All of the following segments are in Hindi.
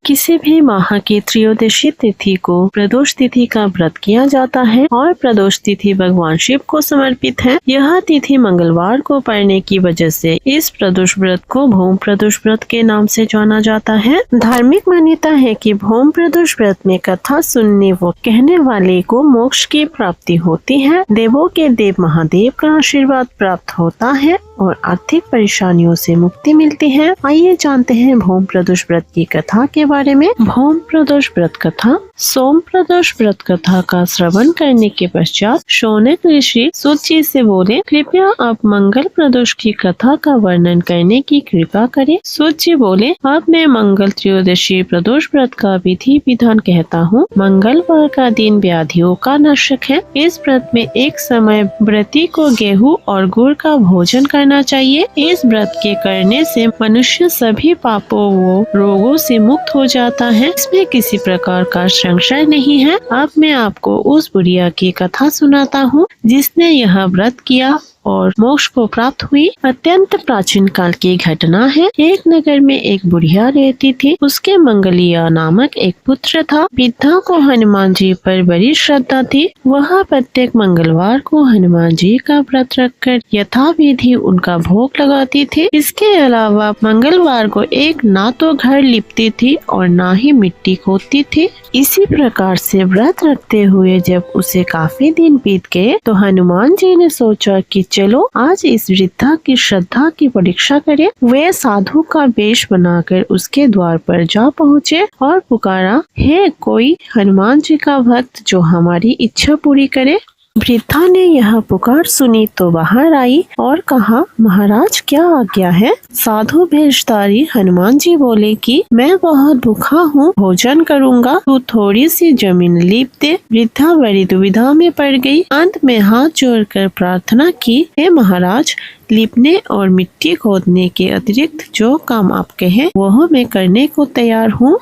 किसी भी माह की त्रयोदशी तिथि को प्रदोष तिथि का व्रत किया जाता है और प्रदोष तिथि भगवान शिव को समर्पित है। यह तिथि मंगलवार को पड़ने की वजह से इस प्रदोष व्रत को भौम प्रदोष व्रत के नाम से जाना जाता है। धार्मिक मान्यता है कि भौम प्रदोष व्रत में कथा सुनने व कहने वाले को मोक्ष की प्राप्ति होती है, देवों के देव महादेव का आशीर्वाद प्राप्त होता है और आर्थिक परेशानियों से मुक्ति मिलती है। आइए जानते हैं भौम प्रदोष व्रत की कथा के बारे में। भौम प्रदोष व्रत कथा। सोम प्रदोष व्रत कथा का श्रवण करने के पश्चात शौनक ऋषि सूत जी से बोले, कृपया आप मंगल प्रदोष की कथा का वर्णन करने की कृपा करें। सूत जी बोले, अब मैं मंगल त्रयोदशी प्रदोष व्रत का विधि विधान कहता हूँ। मंगलवार का दिन व्याधियों का नाशक है। इस व्रत में एक समय व्रती को गेहूं और गुड़ का भोजन करना चाहिए। इस व्रत के करने से मनुष्य सभी पापों व रोगों से मुक्त हो जाता है। इसमें किसी प्रकार का संशय नहीं है। अब मैं आपको उस बुढ़िया की कथा सुनाता हूँ जिसने यह व्रत किया और मोक्ष को प्राप्त हुई। अत्यंत प्राचीन काल की घटना है। एक नगर में एक बुढ़िया रहती थी। उसके मंगलिया नामक एक पुत्र था। वृद्धा को हनुमान जी पर बड़ी श्रद्धा थी। वह प्रत्येक मंगलवार को हनुमान जी का व्रत रखकर यथाविधि उनका भोग लगाती थी। इसके अलावा मंगलवार को एक ना तो घर लिपती थी और ना ही मिट्टी खोदती थी। इसी प्रकार से व्रत रखते हुए जब उसे काफी दिन बीत गए तो हनुमान जी ने सोचा कि चलो आज इस वृद्धा की श्रद्धा की परीक्षा करें। वे साधु का वेश बनाकर उसके द्वार पर जा पहुँचे और पुकारा, हे कोई हनुमान जी का भक्त जो हमारी इच्छा पूरी करे। वृद्धा ने यह पुकार सुनी तो बाहर आई और कहा, महाराज क्या आज्ञा है। साधु भेषधारी हनुमान जी बोले कि मैं बहुत भूखा हूँ, भोजन करूँगा, तू थोड़ी सी जमीन लीप दे। वृद्धा बड़ी दुविधा में पड़ गई। अंत में हाथ जोड़कर प्रार्थना की, हे महाराज, लिपने और मिट्टी खोदने के अतिरिक्त जो काम आप कहें वह मैं करने को तैयार हूँ।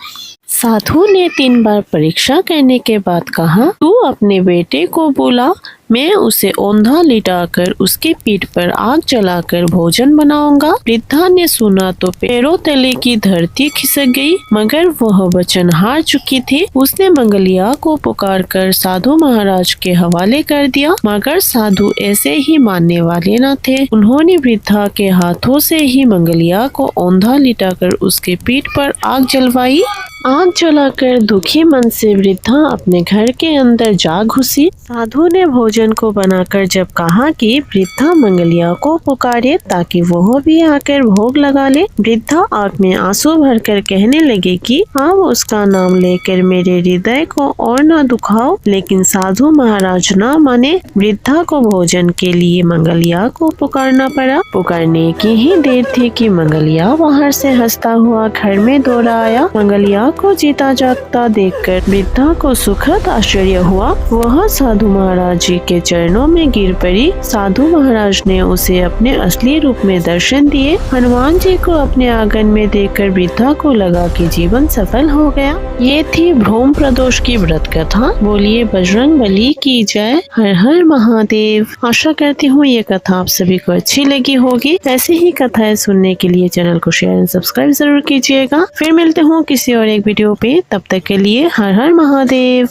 साधु ने 3 बार परीक्षा करने के बाद कहा, तू अपने बेटे को बुला, मैं उसे औंधा लिटाकर उसके पीठ पर आग जलाकर भोजन बनाऊंगा। वृद्धा ने सुना तो पैरों तले की धरती खिसक गई, मगर वह वचन हार चुकी थी। उसने मंगलिया को पुकारकर साधु महाराज के हवाले कर दिया, मगर साधु ऐसे ही मानने वाले न थे। उन्होंने वृद्धा के हाथों से ही मंगलिया को औंधा लिटाकर उसके पीठ पर आग जलवाई। आग जलाकर दुखी मन से वृद्धा अपने घर के अंदर जा घुसी। साधु ने भोजन को बनाकर जब कहा कि वृद्धा मंगलिया को पुकारे ताकि वह भी आकर भोग लगा ले, वृद्धा आंख में आंसू भरकर कहने लगे कि अब उसका नाम लेकर मेरे हृदय को और न दुखाओ। लेकिन साधु महाराज न माने। वृद्धा को भोजन के लिए मंगलिया को पुकारना पड़ा। पुकारने की ही देर थी कि मंगलिया बाहर से हंसता हुआ घर में दौड़ा आया। मंगलिया को जीता जागता देखकर वृद्धा को सुखद आश्चर्य हुआ। वह साधु महाराज जी के चरणों में गिर पड़ी। साधु महाराज ने उसे अपने असली रूप में दर्शन दिए। हनुमान जी को अपने आंगन में देखकर वृद्धा को लगा कि जीवन सफल हो गया। ये थी भौम प्रदोष की व्रत कथा। बोलिए बजरंग बली की जय। हर हर महादेव। आशा करती हूँ ये कथा आप सभी को अच्छी लगी होगी। ऐसी ही कथाएं सुनने के लिए चैनल को शेयर एंड सब्सक्राइब जरूर कीजिएगा। फिर मिलते हूँ किसी और एक वीडियो पे। तब तक के लिए हर हर महादेव।